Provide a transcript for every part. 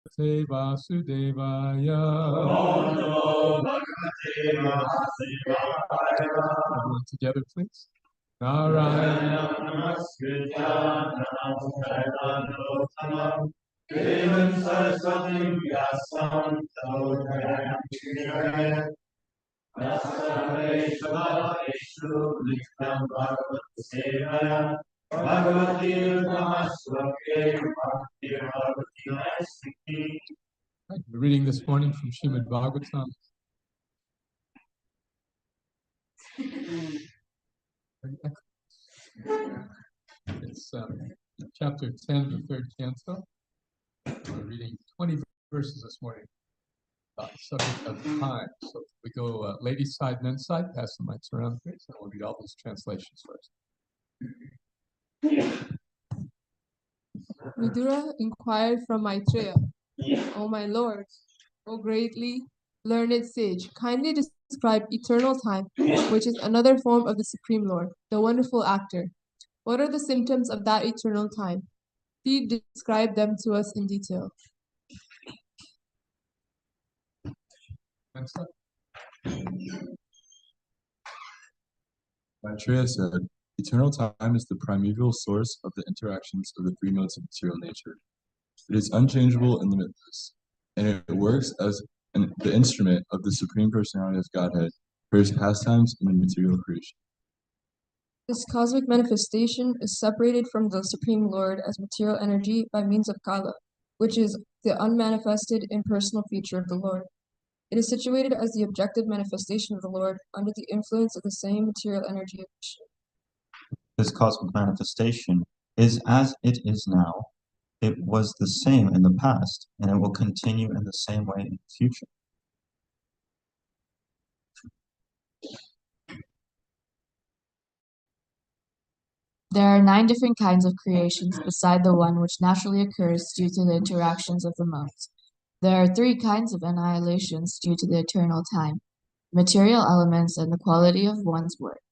Namaste Vasudevaya. Everyone together, please. Narayana Namaskritya Namaskritya Devam Saraswati Vyasam Tadayam Nasareshu Likam Bhagavat Sevaya Bhagavati Namaswake Bhakti Bhagavati Nastiki. We're reading this morning from Srimad Bhagavatam. It's chapter 10, the third canto. We're reading 20 verses this morning about the subject of time. So we go ladies' side, men's side, pass the mics around, please, and we'll read all those translations first. Vidura inquired from Maitreya, O my lord, O greatly learned sage, kindly describe eternal time, which is another form of the Supreme Lord, the wonderful actor. What are the symptoms of that eternal time? Please describe them to us in detail. Maitreya said, eternal time is the primeval source of the interactions of the three modes of material nature. It is unchangeable and limitless, and it works as the instrument of the Supreme Personality of Godhead for his pastimes in the material creation. This cosmic manifestation is separated from the Supreme Lord as material energy by means of Kala, which is the unmanifested impersonal feature of the Lord. It is situated as the objective manifestation of the Lord under the influence of the same material energy of Vishnu. This cosmic manifestation is as it is now. It was the same in the past, and it will continue in the same way in the future. There are 9 different kinds of creations beside the one which naturally occurs due to the interactions of the modes. There are 3 kinds of annihilations due to the eternal time, material elements and the quality of one's work.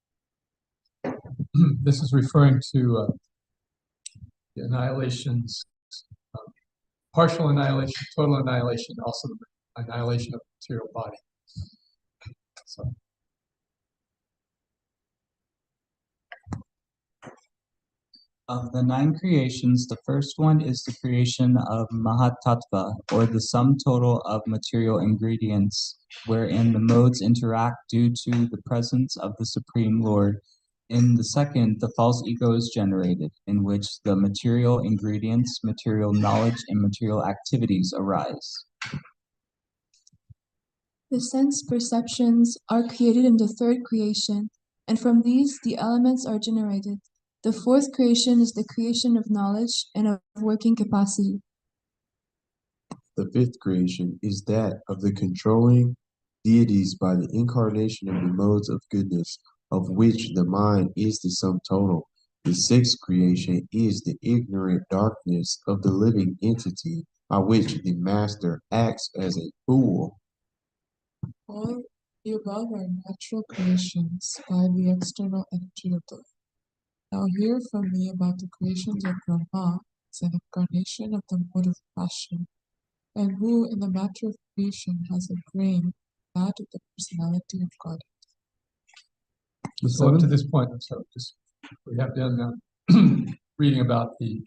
This is referring to the annihilations, partial annihilation, total annihilation, also the annihilation of the material body. So. Of the 9 creations, the first one is the creation of Mahatattva, or the sum total of material ingredients, wherein the modes interact due to the presence of the Supreme Lord. In the second, the false ego is generated, in which the material ingredients, material knowledge, and material activities arise. The sense perceptions are created in the third creation, and from these the elements are generated. The fourth creation is the creation of knowledge and of working capacity. The fifth creation is that of the controlling deities by the incarnation of the modes of goodness, of which the mind is the sum total. The sixth creation is the ignorant darkness of the living entity, by which the master acts as a fool. All the above are natural creations by the external energy of the Lord. Now hear from me about the creations of Brahma as an incarnation of the mode of passion, and who in the matter of creation has a brain, that of the personality of God. So up to this point, so just we have done reading about the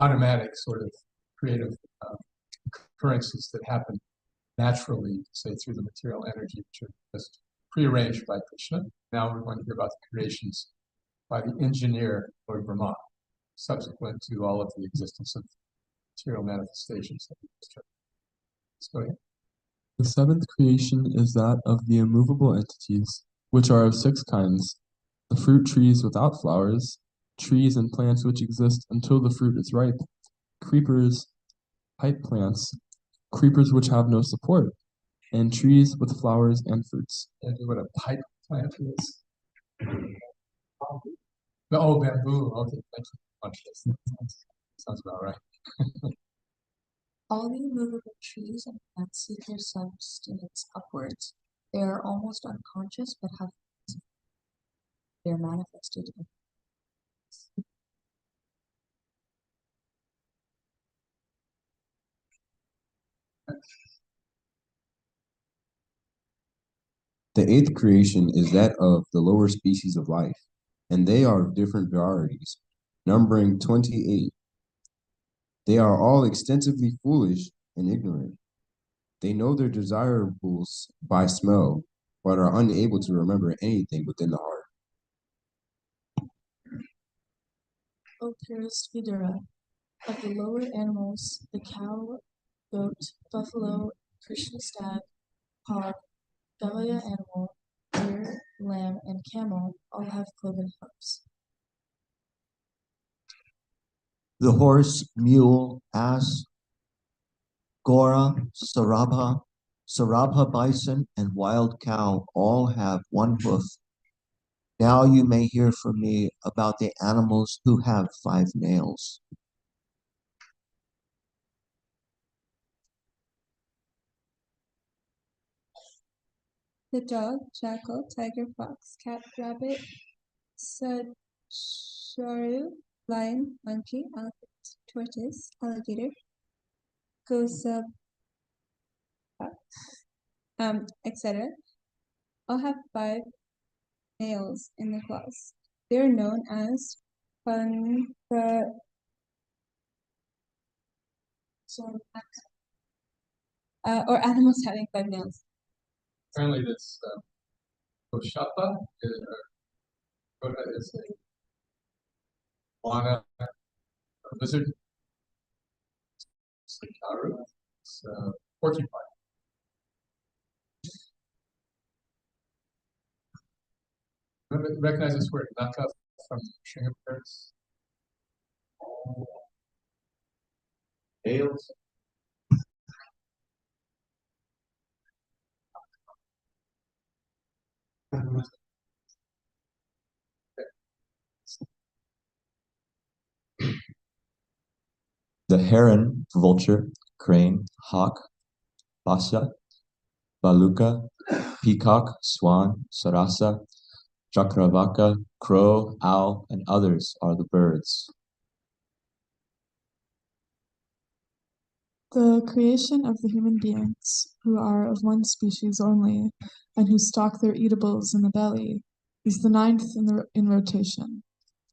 automatic sort of creative occurrences that happen naturally, say through the material energy, which are just prearranged by Krishna. Now we're going to hear about the creations by the engineer, Lord Brahma, subsequent to all of the existence of material manifestations that we just heard. Let's go ahead. The seventh creation is that of the immovable entities, which are of 6 kinds: the fruit trees without flowers, trees and plants which exist until the fruit is ripe, creepers, pipe plants, creepers which have no support, and trees with flowers and fruits. And what a pipe plant is. Oh, bamboo. Okay, thank you. Sounds about right. All the immovable trees and plants seek their substance upwards. They are almost unconscious but have they are manifested in The eighth creation is that of the lower species of life, and they are of different varieties, numbering 28. They are all extensively foolish and ignorant. They know their desirables by smell, but are unable to remember anything within the heart. O purest Vidura, of the lower animals, the cow, goat, buffalo, Christian stag, hog, Galia animal, deer, lamb, and camel all have cloven hoofs. The horse, mule, ass, gora, sarabha bison, and wild cow all have one hoof. Now you may hear from me about the animals who have 5 nails. The dog, jackal, tiger, fox, cat, rabbit, sacharu, lion, monkey, elephant, tortoise, alligator, gosa, etc. all have 5 nails in their claws. They are known as Kalakantha, or animals having 5 nails. Apparently, this Koshapa is a Wana lizard. Sakaru, it's porcupine. Recognize this word, naka, from Shinga birds. Tails. The heron, vulture, crane, hawk, basa, baluka, peacock, swan, sarasa, chakravaka, crow, owl, and others are the birds. The creation of the human beings, who are of one species only, and who stock their eatables in the belly, is the 9th in rotation.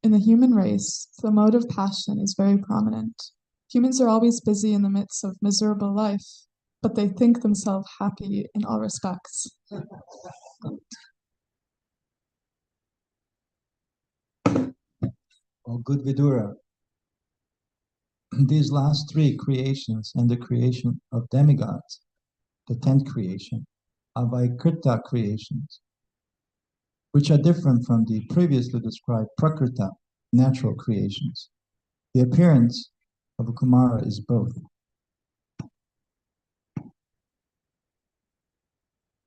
In the human race, the mode of passion is very prominent. Humans are always busy in the midst of miserable life, but they think themselves happy in all respects. Oh, good Vidura. These last 3 creations and the creation of demigods, the 10th creation, are Vaikrita creations, which are different from the previously described Prakrita, natural creations. The appearance of a Kumara is both.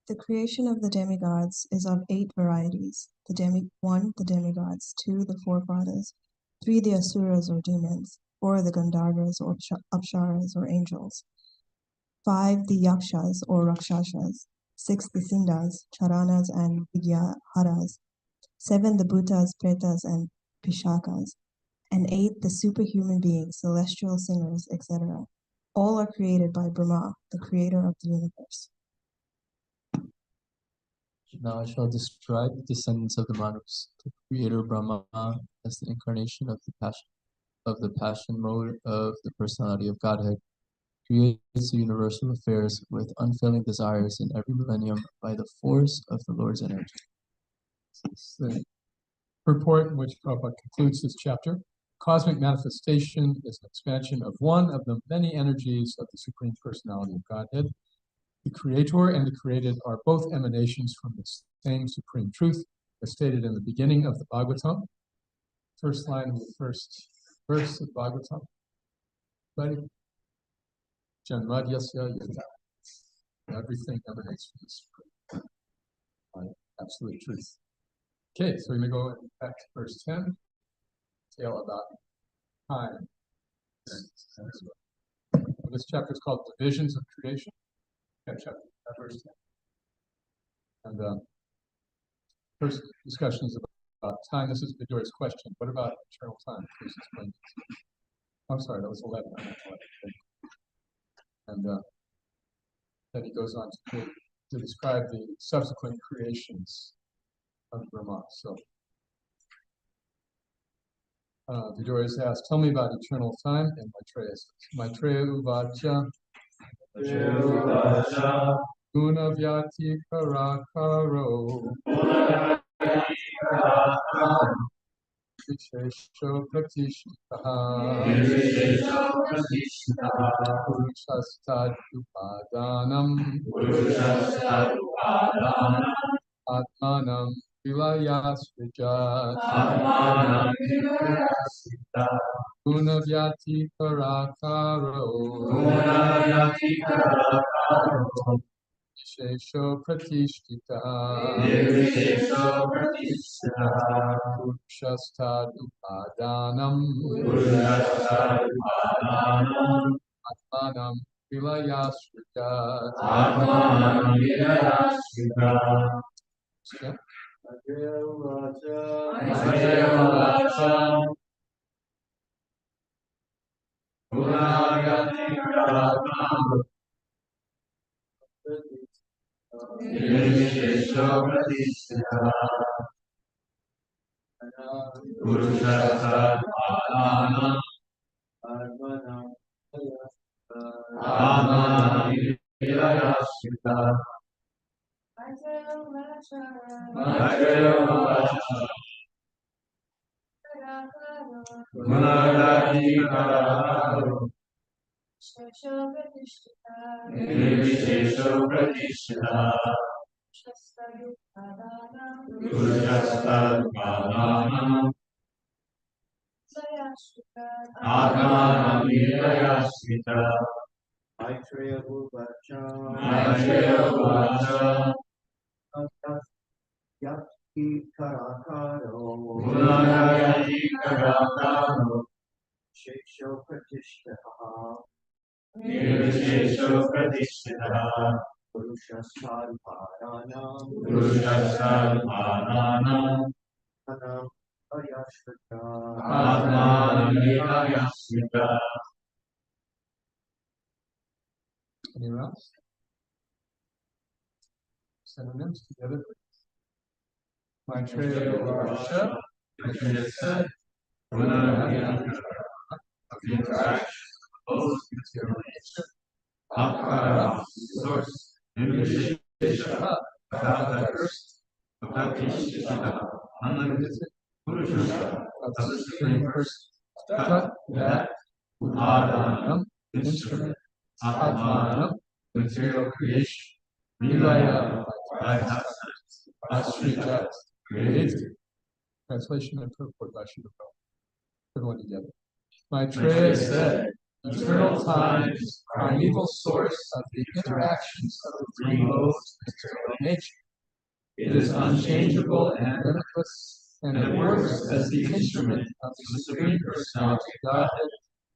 The creation of the demigods is of 8 varieties. 1, the demigods, 2, the forefathers, 3, the asuras or demons, 4, the gandharvas or apsaras or angels, 5, the yakshas or rakshasas, 6, the sindhas, charanas and vigyaharas, 7, the bhutas, pretas, and pishakas, and 8, the superhuman beings, celestial singers, etc. All are created by Brahma, the creator of the universe. Now I shall describe the descendants of the Manus, the creator Brahma as the incarnation of the passion mode of the personality of Godhead, creates the universal affairs with unfailing desires in every millennium by the force of the Lord's energy. This is the purport in which Prabhupada concludes this chapter. Cosmic manifestation is an expansion of one of the many energies of the Supreme Personality of Godhead. The Creator and the created are both emanations from the same Supreme Truth, as stated in the beginning of the Bhagavatam. First line of the first verse of Bhagavatam. Ready? Janmadyasya yata. Everything emanates from the Supreme, absolute truth. Okay, so we may go back to verse 10, tale about time. This chapter is called Divisions of Creation. Chapter, verse 10. And first discussion is about time. This is Vidura's question. What about eternal time? Please explain. I'm sorry, that was 11. And Then he goes on to describe the subsequent creations of Brahma. So Vidura is asked, tell me about eternal time, and Maitreya says, Maitreya Uvacha Guna Vyati Karakaro Vishesho Pratishtaha Purushastad Upadanam Atmanam Vilayasvijat Guna Vyati Karakaro Vishesho Pratishtita Purushastad Upadanam Atmanam Vilayasvijat. Anyone else? Synonyms together. Maitreya Varsha, Maitreya said, of the interaction of both material nature, Akara, source, Nirvishesha, without diversity, without Ishishita, unlimited, Purusha, of the Supreme Person, Tat, that, Upadanam, instrument, Atmanam, material creation, Nilaya, by Srijat, created. Translation and purport by Shubham. Everyone together. Maitreya said, eternal time is the primeval source of the interactions of the three modes of material nature. It is unchangeable and limitless, and it works as the instrument of the Supreme Personality of Godhead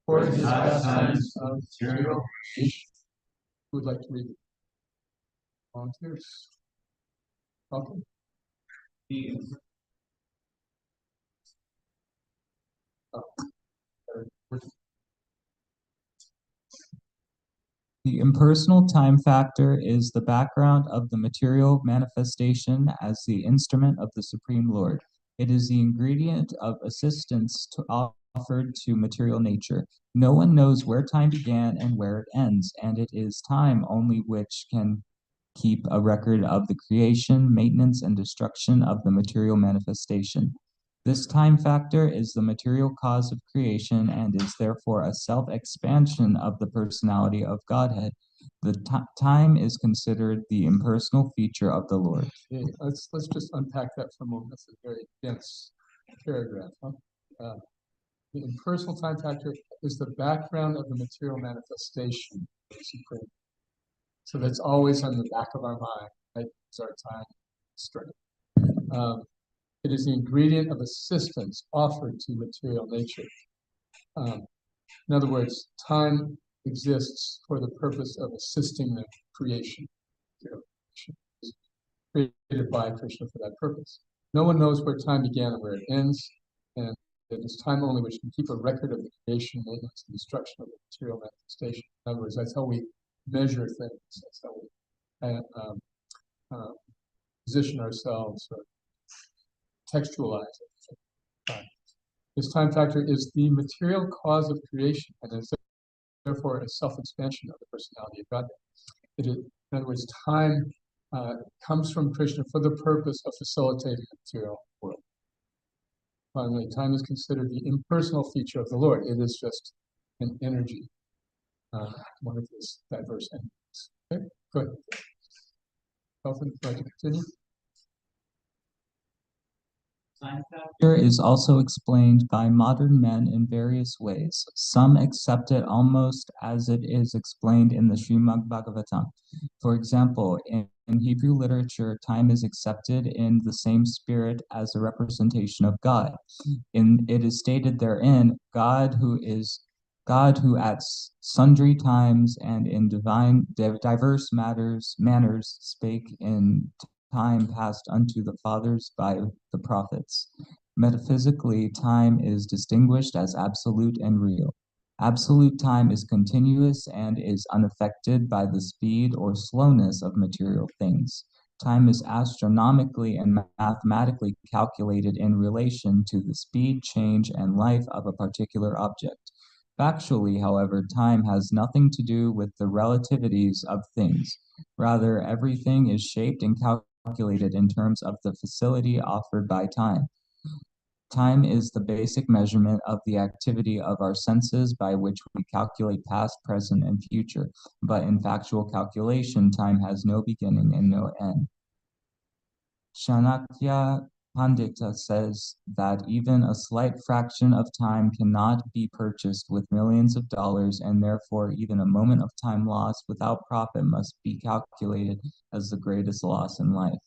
for his pastimes of material creation. Who would like to read it? Volunteers? Okay. The impersonal time factor is the background of the material manifestation as the instrument of the Supreme Lord. It is the ingredient of assistance offered to material nature. No one knows where time began and where it ends, and it is time only which can keep a record of the creation, maintenance, and destruction of the material manifestation. This time factor is the material cause of creation and is therefore a self-expansion of the personality of Godhead. The time is considered the impersonal feature of the Lord. Okay, let's just unpack that for a moment. That's a very dense paragraph. Huh? The impersonal time factor is the background of the material manifestation of the Supreme. So that's always on the back of our mind, right? It's our time strength. It is the ingredient of assistance offered to material nature. In other words, time exists for the purpose of assisting the creation. Created by Krishna for that purpose. No one knows where time began and where it ends, and it is time only which can keep a record of the creation, maintenance, and destruction of the material manifestation. In other words, that's how we measure things. That's how we position ourselves or textualize it. This time factor is the material cause of creation and is therefore a self-expansion of the personality of God. It is, in other words, time comes from Krishna for the purpose of facilitating the material world. Finally, time is considered the impersonal feature of the Lord. It is just an energy, one of his diverse energies. Okay, good. Elton, would you like to continue? Time factor is also explained by modern men in various ways. Some accept it almost as it is explained in the Srimad Bhagavatam. For example, in Hebrew literature, time is accepted in the same spirit as a representation of God. It is stated therein, God who at sundry times and in diverse manners spake in time past unto the fathers by the prophets. Metaphysically, time is distinguished as absolute and real. Absolute time is continuous and is unaffected by the speed or slowness of material things. Time is astronomically and mathematically calculated in relation to the speed, change, and life of a particular object. Factually, however, time has nothing to do with the relativities of things. Rather, everything is shaped and calculated in terms of the facility offered by time. Time is the basic measurement of the activity of our senses by which we calculate past, present, and future. But in factual calculation, time has no beginning and no end. Chanakya Pandita says that even a slight fraction of time cannot be purchased with millions of dollars, and therefore even a moment of time lost without profit must be calculated as the greatest loss in life.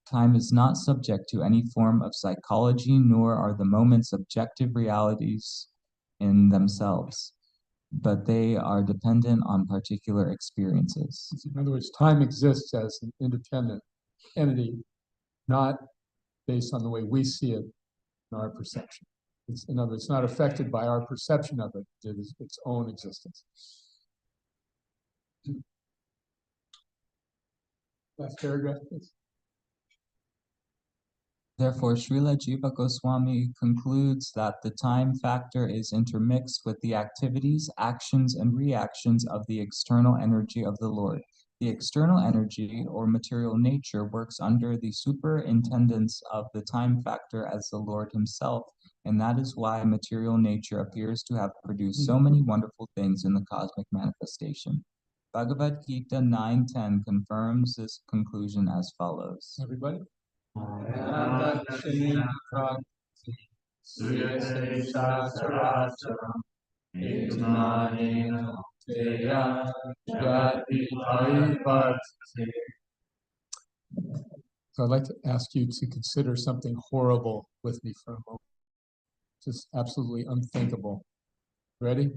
Time is not subject to any form of psychology, nor are the moments objective realities in themselves, but they are dependent on particular experiences. In other words, time exists as an independent entity, not based on the way we see it in our perception. In other words, it's not affected by our perception of it. It is its own existence. Last paragraph, please. Therefore, Srila Jiva Goswami concludes that the time factor is intermixed with the activities, actions, and reactions of the external energy of the Lord. The external energy or material nature works under the superintendence of the time factor as the Lord himself, and that is why material nature appears to have produced so many wonderful things in the cosmic manifestation. Bhagavad Gita 9:10 confirms this conclusion as follows. Everybody? So I'd like to ask you to consider something horrible with me for a moment. Just absolutely unthinkable. Ready?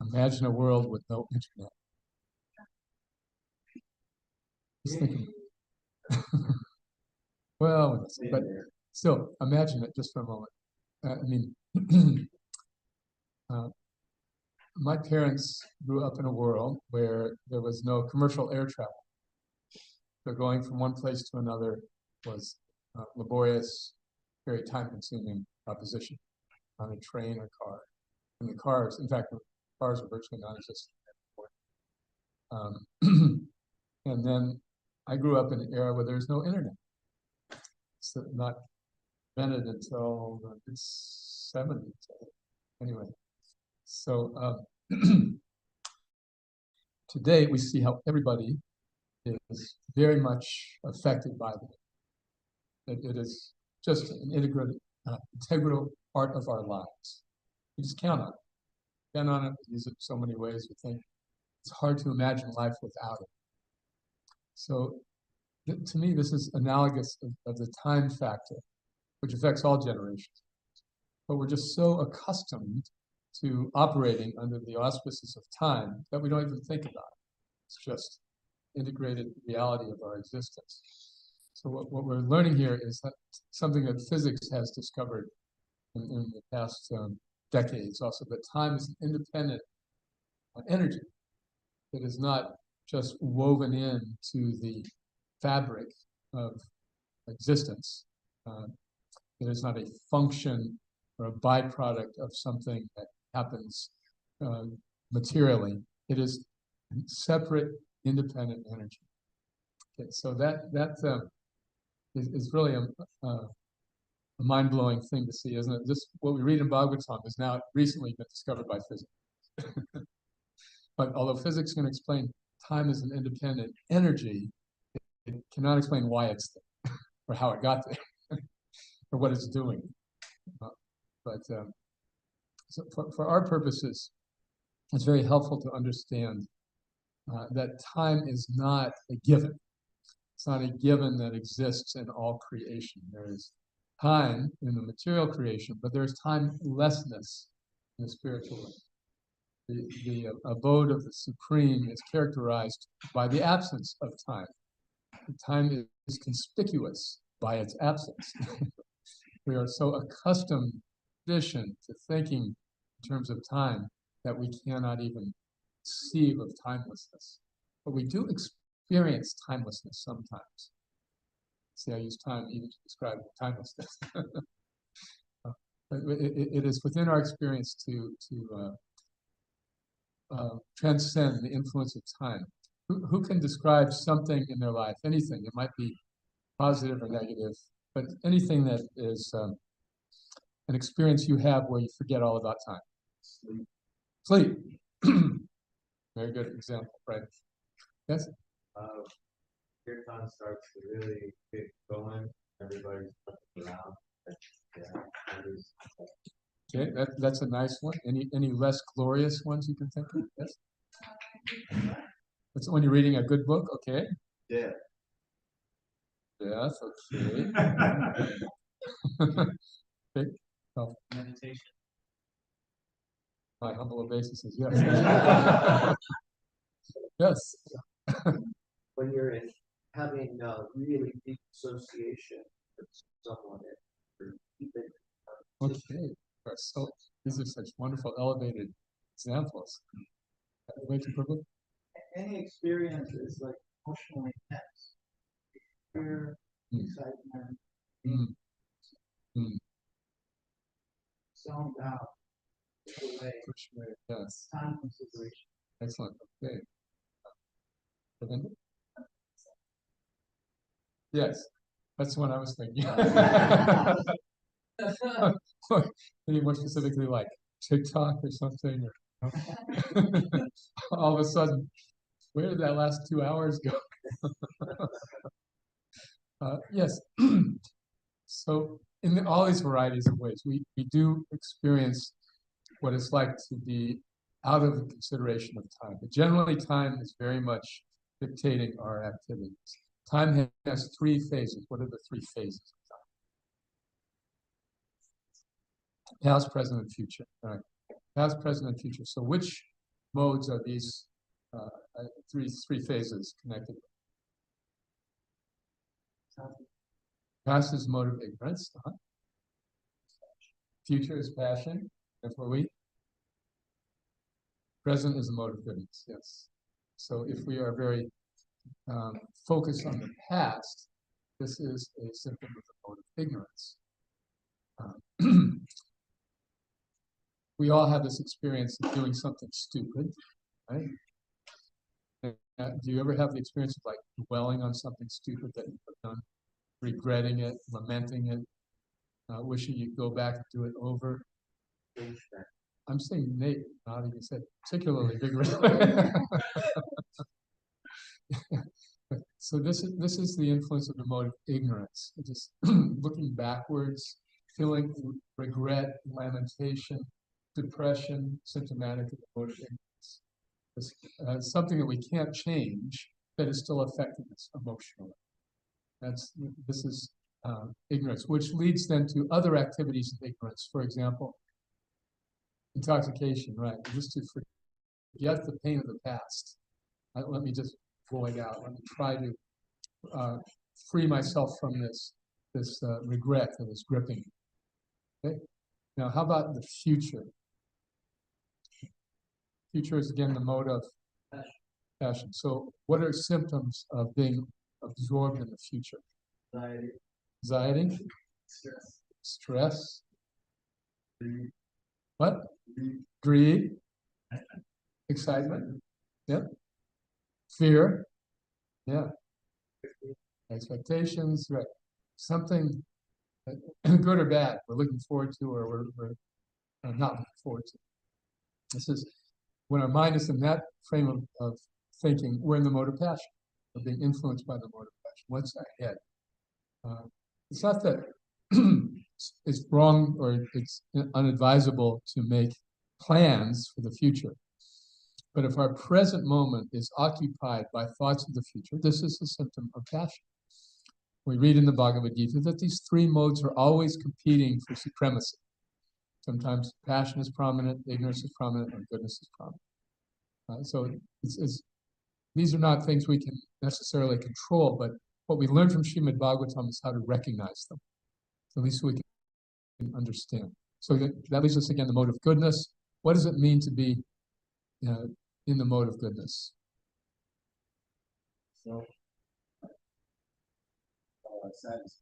Imagine a world with no internet. Just thinking. Well, but still, imagine it just for a moment. My parents grew up in a world where there was no commercial air travel. So going from one place to another was laborious, very time-consuming proposition on a train or car. And the cars, in fact, the cars were virtually non-existent anymore. And then I grew up in an era where there's no internet. It's not invented until the 70s. Anyway, so today we see how everybody is very much affected by it. It is just an integral part of our lives. We just count on it. Count on it, use it in so many ways. We think it's hard to imagine life without it. So to me, this is analogous of the time factor, which affects all generations. But we're just so accustomed to operating under the auspices of time that we don't even think about it. It's just integrated reality of our existence. So what we're learning here is that something that physics has discovered in the past decades also, that time is an independent energy. It is not just woven into the fabric of existence. It is not a function or a byproduct of something that happens materially. It is separate, independent energy. Okay, so that is really a mind-blowing thing to see, isn't it? This, what we read in Bhagavatam, has now recently been discovered by physics. But although physics can explain time as an independent energy, it cannot explain why it's there, or how it got there, or what it's doing. So for our purposes, it's very helpful to understand that time is not a given. It's not a given that exists in all creation. There is time in the material creation, but there's timelessness in the spiritual life. The abode of the Supreme is characterized by the absence of time. Time is conspicuous by its absence. We are so accustomed, conditioned to thinking in terms of time that we cannot even conceive of timelessness. But we do experience timelessness sometimes. See, I use time even to describe timelessness. It is within our experience to transcend the influence of time. Who can describe something in their life, anything? It might be positive or negative, but anything that is an experience you have where you forget all about time. Sleep. Very good example, right? Yes? Kirtan starts to really get going, everybody's looking around. Okay, that's a nice one. Any less glorious ones you can think of? Yes? That's when you're reading a good book, okay? Yeah. Yes, okay. Okay. Oh. Meditation. My humble obeisance, yes. Yes. When you're having really deep association with someone, Okay. So these are such wonderful elevated examples. Any experience is like emotionally intense. Fear, excitement, zoned out, away. Yes. Time consideration. Excellent. Okay. Yes, that's what I was thinking. Any more specifically, like TikTok or something, or all of a sudden, where did that last 2 hours go? Yes. So in all these varieties of ways, we do experience what it's like to be out of the consideration of time. But generally, time is very much dictating our activities. Time has 3 phases. What are the 3 phases of time? Past, present, and future. All right. Past, present, and future. So which modes are these three phases connected with? Past is mode of ignorance. Future is passion. That's what we. Present is a mode of goodness. Yes. So if we are very focused on the past, this is a symptom of the mode of ignorance. We all have this experience of doing something stupid, right? Do you ever have the experience of like dwelling on something stupid that you've done, regretting it, lamenting it, wishing you'd go back and do it over? I'm saying Nate, not even said particularly vigorously. So this is the influence of the mode of ignorance. Just looking backwards, feeling regret, lamentation, depression, symptomatic of the mode of ignorance. It's something that we can't change, that is still affecting us emotionally. This is ignorance, which leads then to other activities of ignorance. For example, intoxication, right? Just to forget the pain of the past. Let me just void out. Let me try to free myself from this regret that is gripping me. Okay. Now, how about the future? Future is again the mode of passion. So what are symptoms of being absorbed in the future? Anxiety, Anxiety, stress, stress, greed, what? Greed, excitement, yeah, fear, yeah, expectations, right? Something good or bad we're looking forward to, or we're not looking forward to. This is when our mind is in that frame of thinking, we're in the mode of passion. We're being influenced by the mode of passion. What's ahead? It's not that it's wrong or it's unadvisable to make plans for the future. But if our present moment is occupied by thoughts of the future, this is a symptom of passion. We read in the Bhagavad Gita that these three modes are always competing for supremacy. Sometimes passion is prominent, ignorance is prominent, and goodness is prominent. So these are not things we can necessarily control, but what we learn from Srimad Bhagavatam is how to recognize them. So at least we can understand. So that leaves us again the mode of goodness. What does it mean to be in the mode of goodness? so satisfied.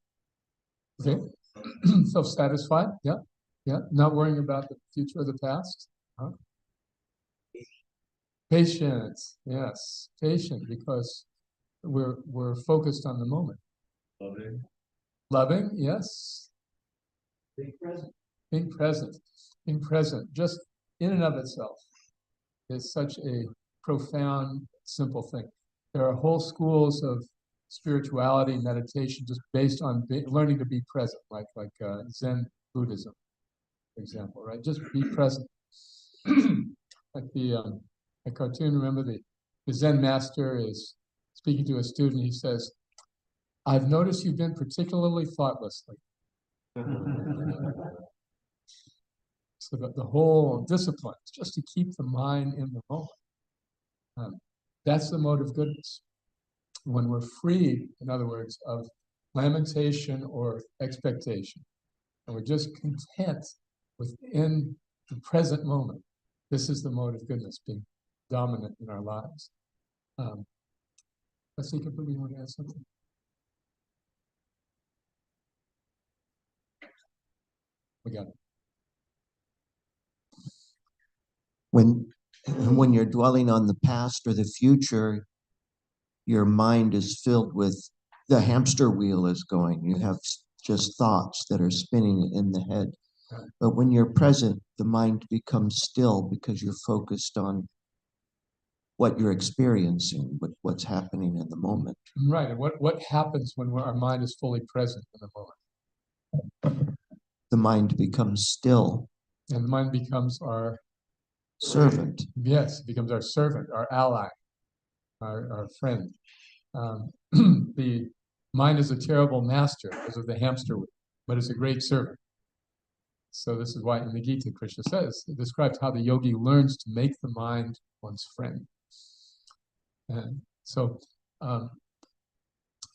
Okay, self-satisfied, yeah, not worrying about the future or the past. Huh? Patience, yes, patient, because we're focused on the moment. Loving, yes. Being present. Being present, just in and of itself is such a profound, simple thing. There are whole schools of spirituality, meditation, just based on learning to be present, like Zen Buddhism, for example, right? Just be present. Like the cartoon, remember the Zen master is speaking to a student. He says, "I've noticed you've been particularly thoughtless lately." So the whole discipline is just to keep the mind in the moment. That's the mode of goodness. When we're freed, in other words, of lamentation or expectation, and we're just content within the present moment, this is the mode of goodness being dominant in our lives. Let's see, could we want to add something? We got it. When you're dwelling on the past or the future, your mind is filled with the hamster wheel is going. You have just thoughts that are spinning in the head. But when you're present, the mind becomes still because you're focused on what you're experiencing, what's happening in the moment. Right. And what happens when our mind is fully present in the moment? The mind becomes still. And the mind becomes our servant. Yes, it becomes our servant, our ally, our friend. The mind is a terrible master because of the hamster wheel, but it's a great servant. So this is why in the Gita, Krishna says, it describes how the yogi learns to make the mind one's friend. And so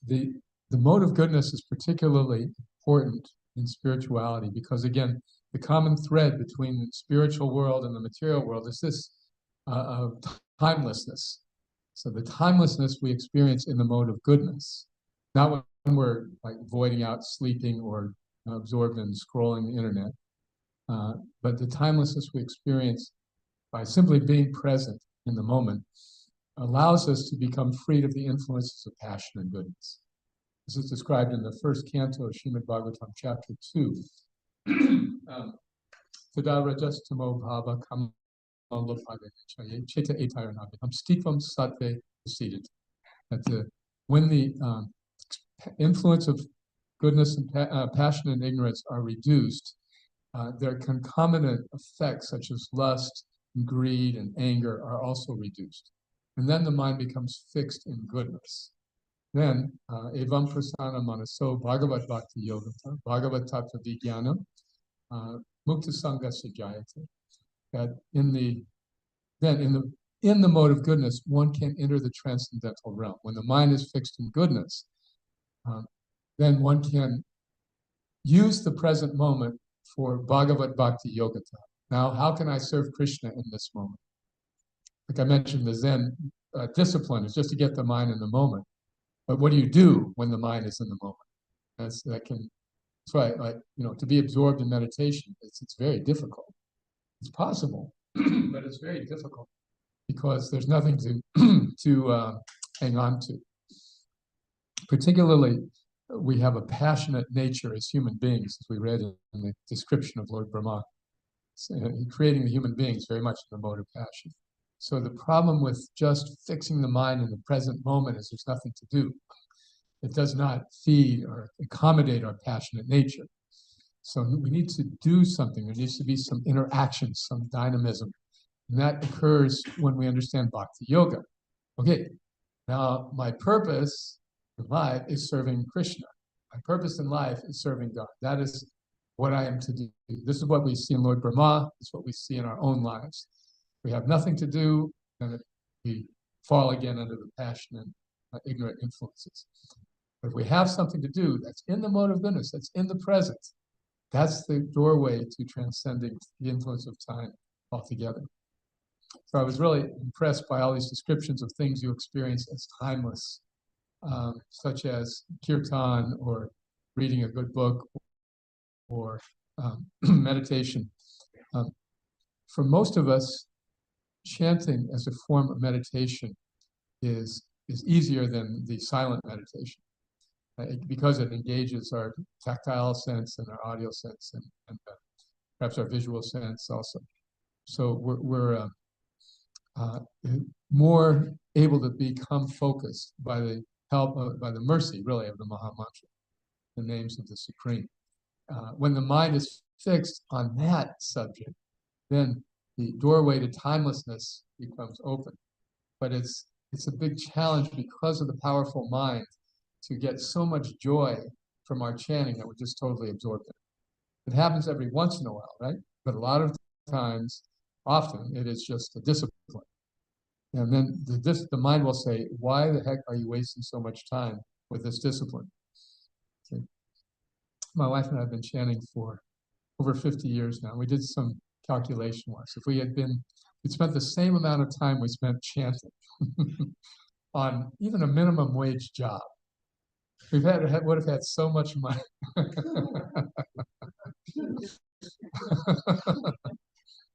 the mode of goodness is particularly important in spirituality because, again, the common thread between the spiritual world and the material world is this timelessness. So the timelessness we experience in the mode of goodness, not when we're like voiding out, sleeping, or absorbed in scrolling the internet, but the timelessness we experience by simply being present in the moment allows us to become freed of the influences of passion and goodness. This is described in the first canto of Srimad Bhagavatam, chapter 2. Tada rajastamo bhava kamalopagachaya cheta etaranabham stipam sattve proceeded. That when the influence of goodness and passion and ignorance are reduced, their concomitant effects such as lust, and greed, and anger are also reduced. And then the mind becomes fixed in goodness. Then, evam prasana manaso bhagavat bhakti yogata, bhagavat tattva vijnanam, mukta sangha sujayate. That in the mode of goodness, one can enter the transcendental realm. When the mind is fixed in goodness, then one can use the present moment for bhagavat bhakti yogata. Now, how can I serve Krishna in this moment? Like I mentioned, the Zen discipline is just to get the mind in the moment. But what do you do when the mind is in the moment? That's why, like, to be absorbed in meditation, it's very difficult. It's possible, but it's very difficult because there's nothing to hang on to. Particularly, we have a passionate nature as human beings, as we read in the description of Lord Brahma. Creating the human beings very much in the mode of passion. So the problem with just fixing the mind in the present moment is there's nothing to do. It does not feed or accommodate our passionate nature. So we need to do something. There needs to be some interaction, some dynamism. And that occurs when we understand Bhakti Yoga. Okay, now my purpose in life is serving Krishna. My purpose in life is serving God. That is what I am to do. This is what we see in Lord Brahma. This is what we see in our own lives. We have nothing to do, and we fall again under the passion and ignorant influences. But if we have something to do, that's in the mode of goodness, that's in the present. That's the doorway to transcending the influence of time altogether. So I was really impressed by all these descriptions of things you experience as timeless, such as kirtan or reading a good book or meditation. For most of us, chanting as a form of meditation is easier than the silent meditation because it engages our tactile sense and our audio sense and perhaps our visual sense also. So we're more able to become focused by the help by the mercy, really, of the Maha Mantra, the names of the Supreme. When the mind is fixed on that subject, then the doorway to timelessness becomes open. But it's a big challenge because of the powerful mind to get so much joy from our chanting that we're just totally absorbed in it. It happens every once in a while, right? But a lot of times, often, it is just a discipline. And then the mind will say, why the heck are you wasting so much time with this discipline? Okay. My wife and I have been chanting for over 50 years now. We did some calculation once. If we'd spent the same amount of time we spent chanting on even a minimum wage job, would have had so much money.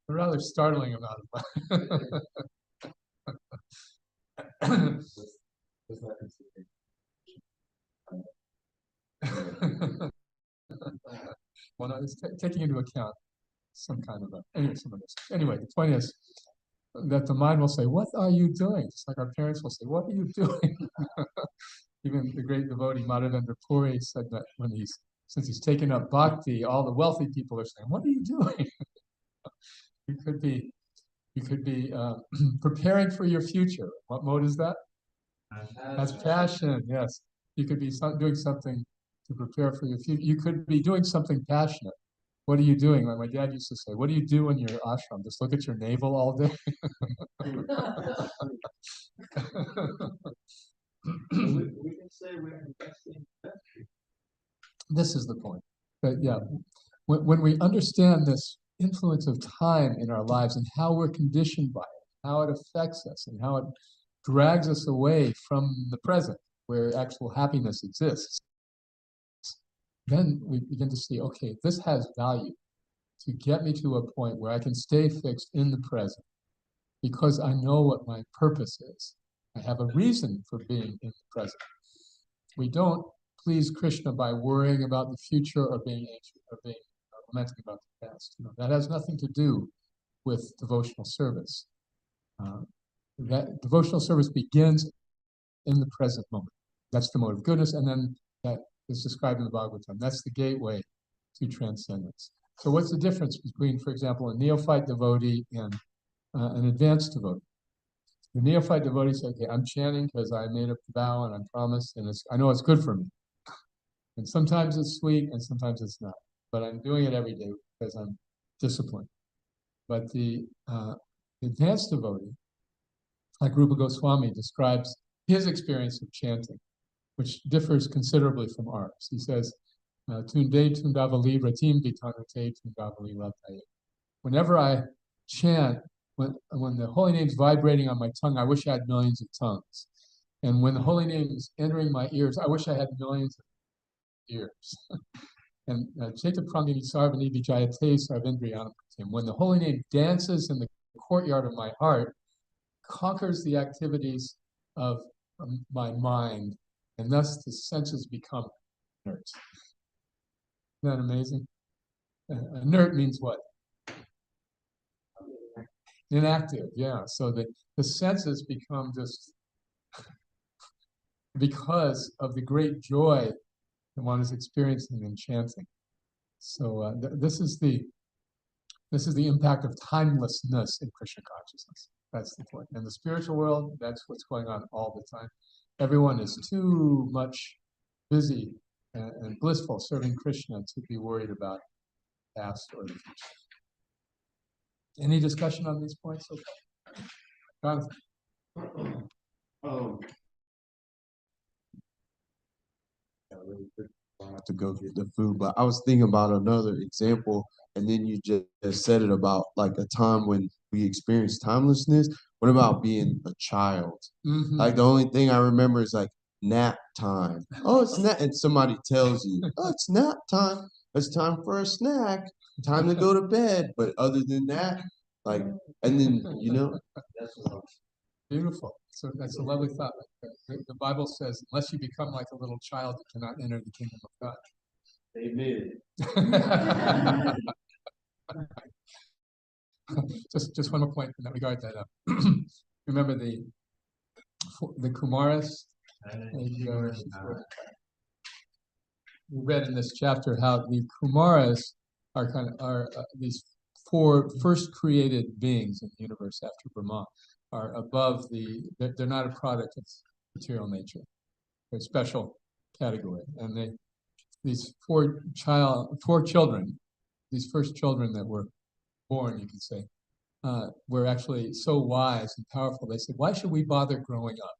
A rather startling amount of money. Well, no, it's taking into account some kind of anyway, the point is that the mind will say, what are you doing? Just like our parents will say, what are you doing? Even the great devotee Madhavendra Puri said that since he's taken up bhakti, all the wealthy people are saying, what are you doing? You could be preparing for your future. What mode is that? That's passion, yes. You could be doing something to prepare for your future. You could be doing something passionate. What are you doing? Like my dad used to say, what do you do in your ashram? Just look at your navel all day? We can say we're investing in country. This is the point. But yeah, when we understand this influence of time in our lives and how we're conditioned by it, how it affects us, and how it drags us away from the present, where actual happiness exists, then we begin to see, okay, this has value to get me to a point where I can stay fixed in the present because I know what my purpose is. I have a reason for being in the present. We don't please Krishna by worrying about the future or being anxious or being lamenting about the past. That has nothing to do with devotional service. That devotional service begins in the present moment. That's the mode of goodness, and then that is described in the Bhagavatam. That's the gateway to transcendence. So what's the difference between, for example, a neophyte devotee and an advanced devotee? The neophyte devotee says, okay, I'm chanting because I made a vow and I promised, and I know it's good for me. And sometimes it's sweet and sometimes it's not. But I'm doing it every day because I'm disciplined. But the advanced devotee, like Rupa Goswami, describes his experience of chanting, which differs considerably from ours. He says, Tunde Tundavali Ratim Vitanute Tundavali Lataye. Whenever I chant, when the holy name's vibrating on my tongue, I wish I had millions of tongues. And when the holy name is entering my ears, I wish I had millions of ears. And Chaita Prangini Sarvani Vijayate Sarvendriyanam. When the holy name dances in the courtyard of my heart, conquers the activities of my mind, and thus the senses become inert. Isn't that amazing? Inert means what? Inactive, yeah. So the senses become just because of the great joy that one is experiencing in chanting. So this is the impact of timelessness in Krishna consciousness. That's the point. In the spiritual world, that's what's going on all the time. Everyone is too much busy and blissful serving Krishna to be worried about past or the future. Any discussion on these points? Okay. Jonathan. Really quick, I have to go get the food, but I was thinking about another example, and then you just said it about like a time when we experienced timelessness. What about being a child? Mm-hmm. Like the only thing I remember is like nap time. Oh, it's nap, and somebody tells you, oh, it's nap time. It's time for a snack. Time to go to bed. But other than that, like, and then that's Beautiful. So that's a lovely thought. The Bible says, unless you become like a little child, you cannot enter the kingdom of God. Amen. just one more point in that regard. That remember the Kumaras. We read in this chapter how the Kumaras are these four first created beings in the universe after Brahma. Are above they're not a product of material nature. They're a special category. And these four children, these first children that were born, you could say, were actually so wise and powerful. They said, why should we bother growing up?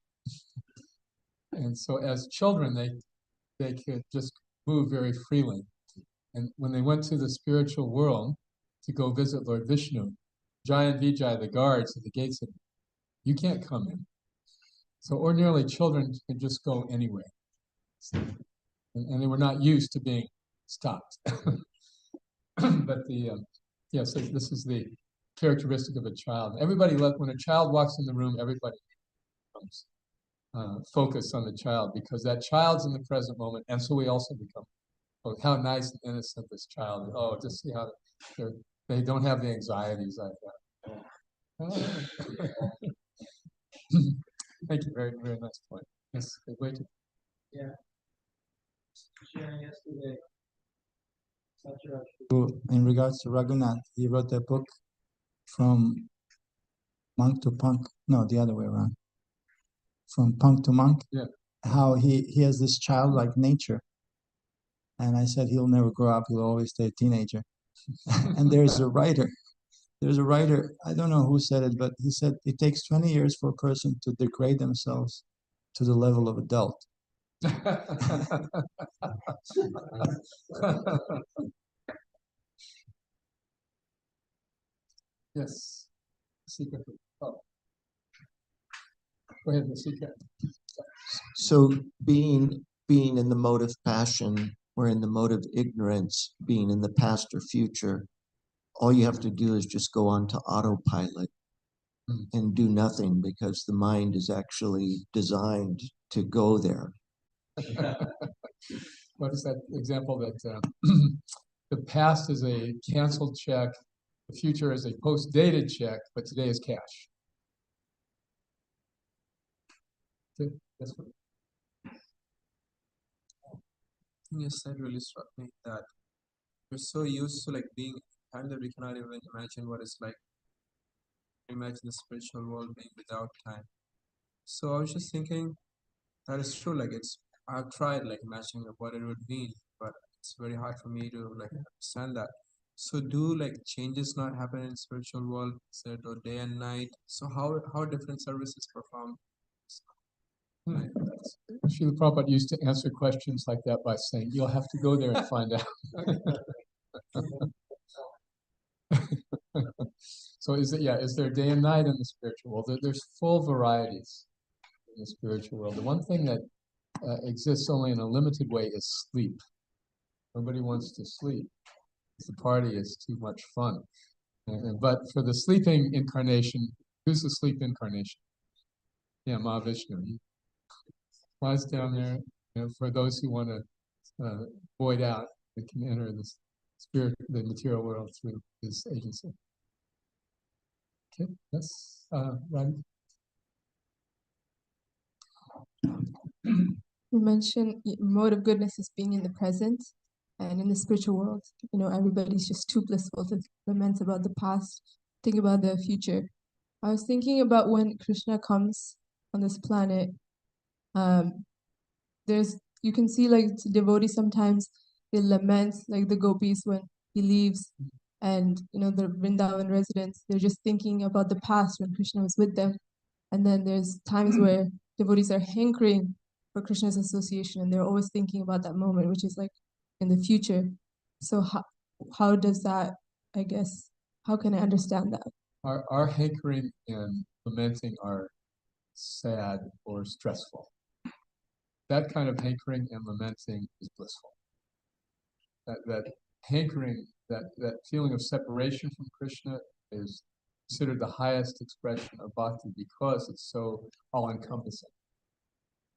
And so as children, they could just move very freely. And when they went to the spiritual world to go visit Lord Vishnu, Jai and Vijay, the guards at the gates, said, you can't come in. So ordinarily children can just go anywhere. And they were not used to being stopped. But so this is the characteristic of a child. When a child walks in the room, everybody becomes focused on the child because that child's in the present moment. And so we also become, oh, how nice and innocent this child is. Oh, just see how they don't have the anxieties I've got. Thank you. Very, very nice point. Yes, wait. Yeah. Sharing yesterday. In regards to Raghunath, he wrote a book from monk to punk. No, the other way around. From punk to monk. Yeah. How he has this childlike nature. And I said he'll never grow up. He'll always stay a teenager. And there's a writer, I don't know who said it, but he said it takes 20 years for a person to degrade themselves to the level of adult. Yes. Secret. Oh. Go ahead, the secret. So being in the mode of passion or in the mode of ignorance, being in the past or future, all you have to do is just go on to autopilot and do nothing because the mind is actually designed to go there. What is that example that the past is a canceled check, the future is a post-dated check, but today is cash? That's what You said really struck me that we're so used to like being and that we cannot even imagine what it's like. Imagine the spiritual world being without time. So I was just thinking that is true. Like I've tried like imagining what it would mean, but it's very hard for me to like understand that. So do like changes not happen in spiritual world? Is it day and night? So how different services perform? Srila Prabhupada used to answer questions like that by saying, you'll have to go there and find out. So is there day and night in the spiritual world? There's full varieties in the spiritual world. The one thing that exists only in a limited way is sleep. Nobody wants to sleep. The party is too much fun. But for the sleeping incarnation, who's the sleep incarnation? Yeah, Mahavishnu. He flies down there. For those who want to void out, they can enter the material world through his agency. Okay, that's right. You mentioned mode of goodness is being in the present, and in the spiritual world, everybody's just too blissful to lament about the past, think about the future. I was thinking about when Krishna comes on this planet. You can see like devotees sometimes they lament like the gopis when he leaves, and the Vrindavan residents, they're just thinking about the past when Krishna was with them. And then there's times where devotees are hankering for Krishna's association, and they're always thinking about that moment, which is like in the future. So how does that, I guess, how can I understand that? Our hankering and lamenting are sad or stressful. That kind of hankering and lamenting is blissful. That hankering, that feeling of separation from Krishna is considered the highest expression of bhakti because it's so all-encompassing.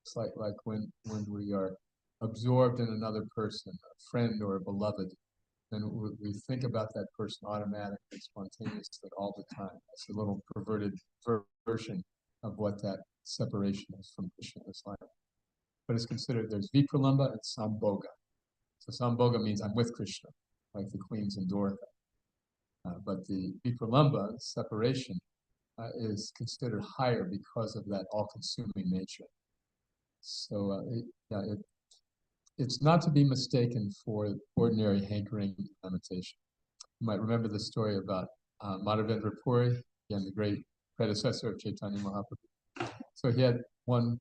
It's like when we are absorbed in another person, a friend or a beloved, and we think about that person automatically, spontaneously, all the time. It's a little perverted version of what that separation is from Krishna is like. But it's considered, there's Vipralamba and Sambhoga. So Sambhoga means I'm with Krishna, like the queens in Dwarka. But the Vipralamba, separation, is considered higher because of that all-consuming nature. So it's not to be mistaken for ordinary hankering and lamentation. You might remember the story about Madhavendra Puri, again, the great predecessor of Chaitanya Mahaprabhu. So he had one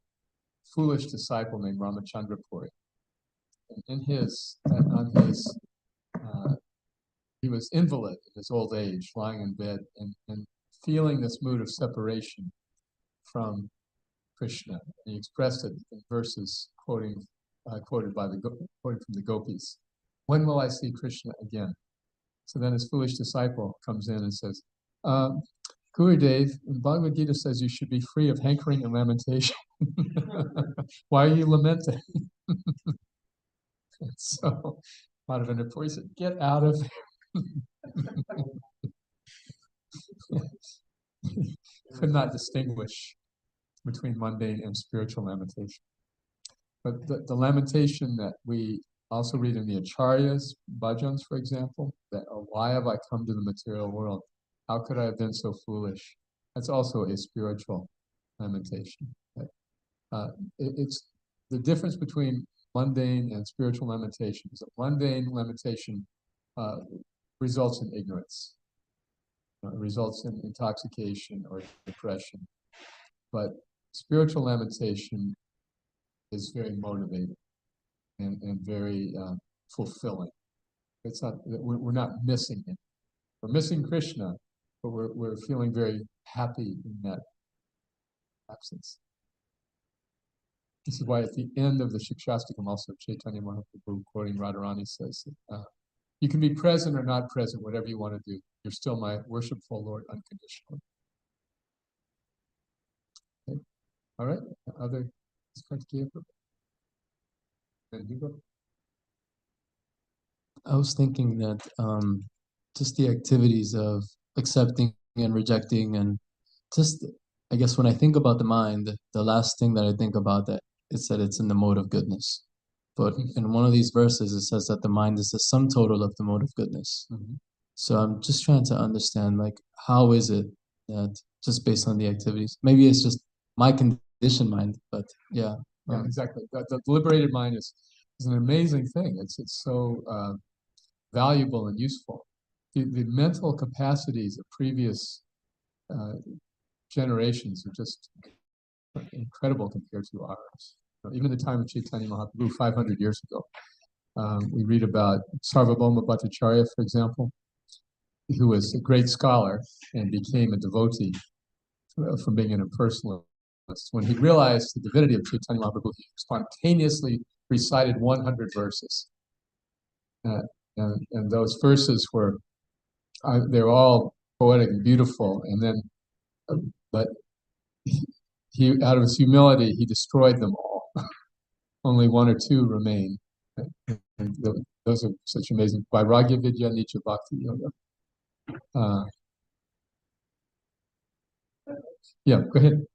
foolish disciple named Ramachandra Puri. And he was invalid in his old age, lying in bed and feeling this mood of separation from Krishna. And he expressed it in verses quoted from the gopis. When will I see Krishna again? So then his foolish disciple comes in and says, Gurudev, Bhagavad Gita says you should be free of hankering and lamentation. Why are you lamenting? So Madhavendra Puri said, get out of there. Could not distinguish between mundane and spiritual lamentation. But the lamentation that we also read in the Acharyas, bhajans, for example, that why have I come to the material world? How could I have been so foolish? That's also a spiritual lamentation. It's the difference between mundane and spiritual lamentation is that mundane lamentation results in ignorance. It results in intoxication or depression. But spiritual lamentation is very motivating and very fulfilling. It's not we're not missing it. We're missing Krishna, but we're feeling very happy in that absence. This is why at the end of the Shikshastakam, also Chaitanya Mahaprabhu, quoting Radharani, says, you can be present or not present, whatever you want to do. You're still my worshipful Lord unconditionally. Okay. All right. Other I was thinking that just the activities of accepting and rejecting, and just, I guess when I think about the mind, the last thing that I think about that is that it's in the mode of goodness. But in one of these verses, it says that the mind is the sum total of the mode of goodness. So I'm just trying to understand, like, how is it that just based on the activities, maybe it's just my conditioned mind, but yeah. Yeah, exactly. The liberated mind is an amazing thing. It's so valuable and useful. The mental capacities of previous generations are just incredible compared to ours. Even the time of Chaitanya Mahaprabhu 500 years ago, we read about Sarvabhauma Bhattacharya, for example. who was a great scholar and became a devotee from being an impersonalist. When he realized the divinity of Chaitanya Mahaprabhu, he spontaneously recited 100 verses. And those verses were, they're all poetic and beautiful. And then, but he, out of his humility, he destroyed them all. Only one or two remain. And those are such amazing. Vairagya Vidya Nitya Bhakti Yoga. Yeah, go ahead.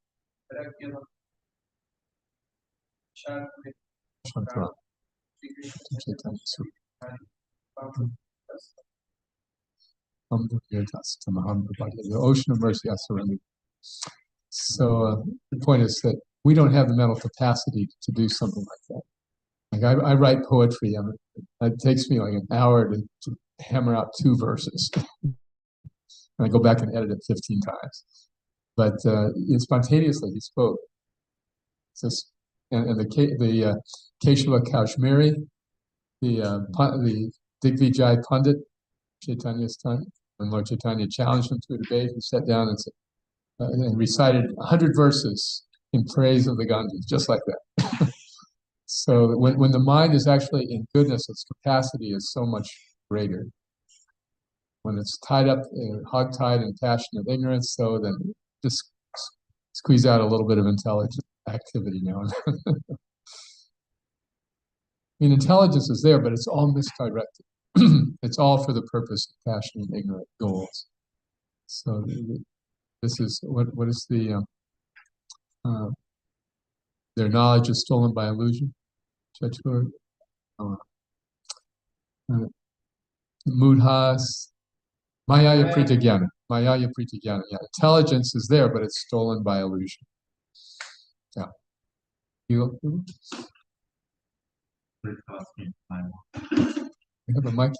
Shantara. The ocean of mercy, I surrender. So the point is that we don't have the mental capacity to do something like that. Like I write poetry, and it takes me like an hour to hammer out 2 verses. And I go back and edit it 15 times. But spontaneously he spoke. So, and the Keshava Kashmiri, the Digvijay Pandit, Chaitanya's son, when Lord Chaitanya challenged him to a debate, he sat down and said, and recited 100 verses in praise of the Gandhis, just like that. So when the mind is actually in goodness, its capacity is so much greater. When it's tied up, hog-tied in passion of ignorance, so then just squeeze out a little bit of intelligent activity now and then. I mean, intelligence is there, but it's all misdirected. It's all for the purpose of passion and ignorant goals. So this is what is the their knowledge is stolen by illusion. Mudhas, Mayaya Pritigyana. Mayaya Pritigyana. Yeah, intelligence is there, but it's stolen by illusion. Yeah. You have a mic?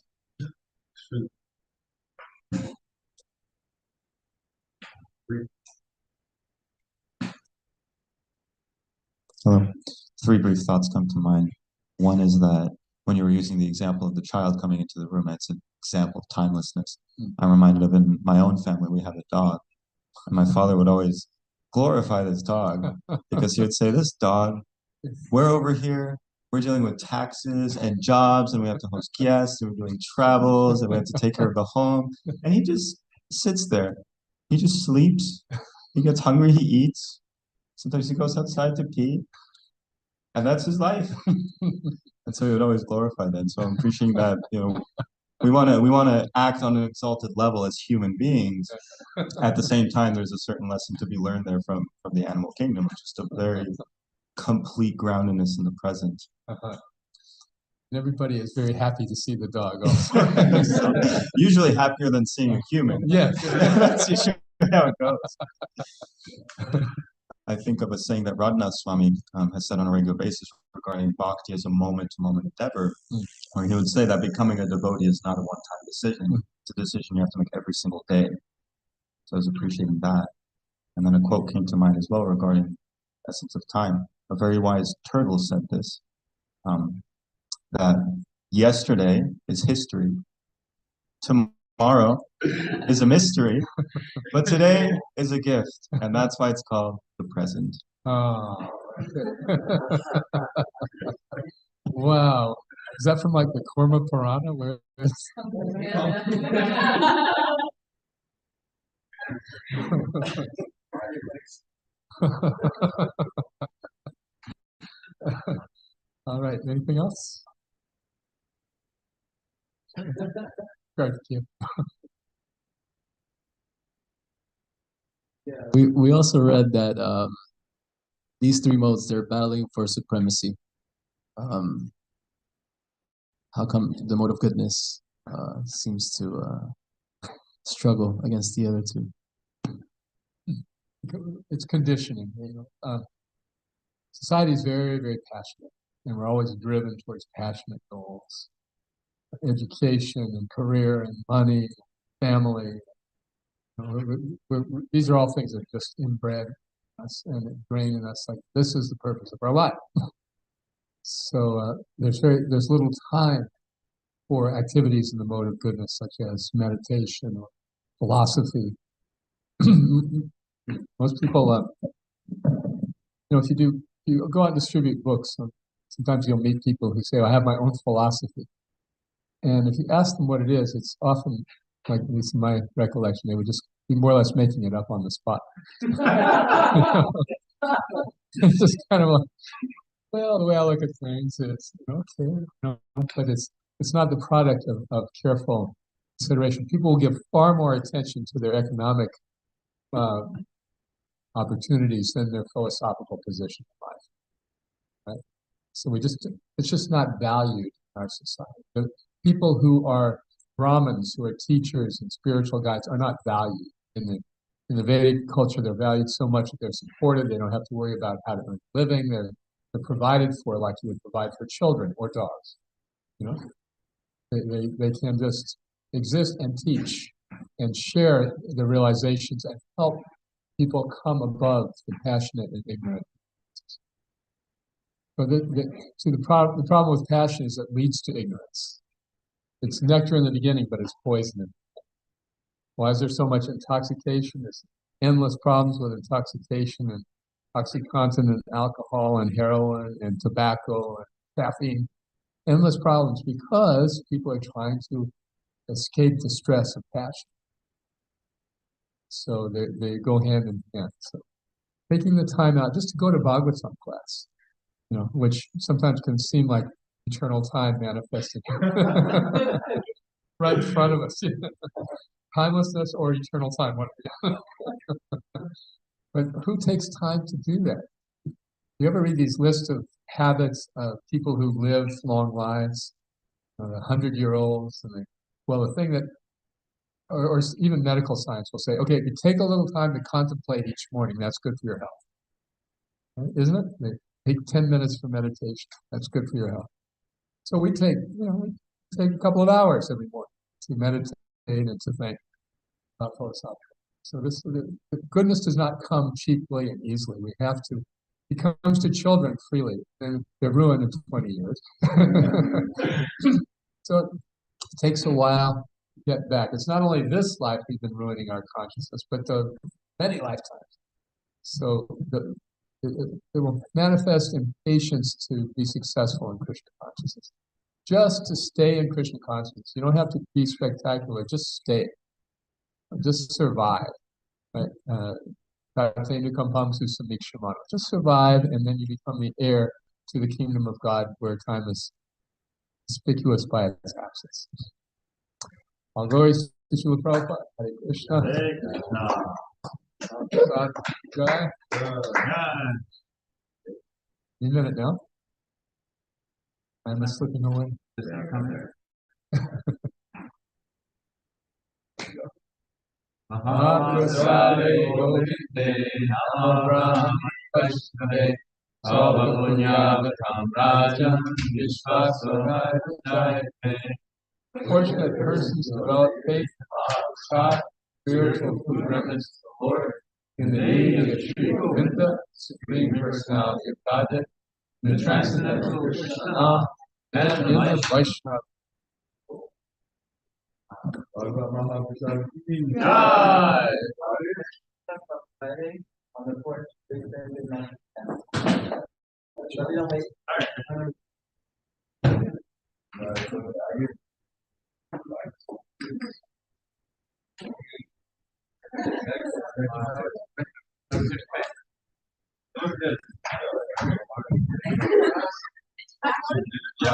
Hello. 3 brief thoughts come to mind. One is that when you were using the example of the child coming into the room, it's an example of timelessness. I'm reminded of in my own family, we have a dog. And my father would always glorify this dog because he would say, this dog, we're over here, we're dealing with taxes and jobs, and we have to host guests, and we're doing travels, and we have to take care of the home. And he just sits there. He just sleeps. He gets hungry, he eats. Sometimes he goes outside to pee. And that's his life. And so he would always glorify that. So I'm appreciating that, we want to act on an exalted level as human beings. At the same time, there's a certain lesson to be learned there from the animal kingdom, which is a very complete groundedness in the present. And everybody is very happy to see the dog also. Usually happier than seeing a human. Yes. That's usually how it goes. I think of a saying that Radhanath Swami has said on a regular basis regarding bhakti as a moment-to-moment endeavor, where he would say that becoming a devotee is not a one-time decision. It's a decision you have to make every single day. So I was appreciating that. And then a quote came to mind as well regarding essence of time. A very wise turtle said this, that yesterday is history, tomorrow is a mystery, but today is a gift, and that's why it's called the present. Oh. Wow. Is that from like the Kurma Purana? Where it's... All right. Anything else? Thank you. We also read that these 3 modes, they're battling for supremacy. How come the mode of goodness seems to struggle against the other 2? It's conditioning. Society is very, very passionate, and we're always driven towards passionate goals. Education and career and money, family. These are all things that are just inbred in us and ingrained in us. Like, this is the purpose of our life. So there's little time for activities in the mode of goodness, such as meditation or philosophy. Most people, if you go out and distribute books, sometimes you'll meet people who say, I have my own philosophy. And if you ask them what it is, it's often, like at least in my recollection, they would just be more or less making it up on the spot. It's just kind of like, well, the way I look at things is, okay, but it's not the product of careful consideration. People will give far more attention to their economic opportunities than their philosophical position in life. Right? So it's just not valued in our society. The people who are Brahmins, who are teachers and spiritual guides, are not valued in the Vedic culture. They're valued so much that they're supported. They don't have to worry about how to earn a living. They're provided for like you would provide for children or dogs. They can just exist and teach and share the realizations and help people come above the passionate and ignorant. So the problem with passion is it leads to ignorance. It's nectar in the beginning, but it's poison. Why is there so much intoxication? There's endless problems with intoxication and OxyContin and alcohol and heroin and tobacco and caffeine. Endless problems because people are trying to escape the stress of passion. So they go hand in hand. So taking the time out just to go to Bhagavatam class, which sometimes can seem like eternal time manifesting right in front of us. Timelessness or eternal time. But who takes time to do that? You ever read these lists of habits of people who live long lives, 100-year-olds, and the thing that, or even medical science will say, okay, if you take a little time to contemplate each morning, that's good for your health. Right? Isn't it? They take 10 minutes for meditation. That's good for your health. So we take a couple of hours every morning to meditate and to think about philosophy. So the goodness does not come cheaply and easily. We have to. It comes to children freely, and they're ruined in 20 years. So it takes a while to get back. It's not only this life we've been ruining our consciousness, but the many lifetimes. So it will manifest in patience to be successful in Krishna consciousness. Just to stay in Krishna consciousness. You don't have to be spectacular. Just stay. Just survive. Right? Just survive, and then you become the heir to the kingdom of God, where time is conspicuous by its absence. All glories to Srila Prabhupada. Hare Krishna. Hare Krishna. A minute now. Time is slipping away. Mahaprasade Govinde Namo Brahma Vaishnave Sarvapunyavatam Rajan Vishvasarajayate. Fortunate persons develop faith in spiritual food remnants of the Lord, in the need of the Sri Govinda, Supreme Personality of Godhead, in the Transcendental Krishna, and in the Vaishnava. Jai! On the porch,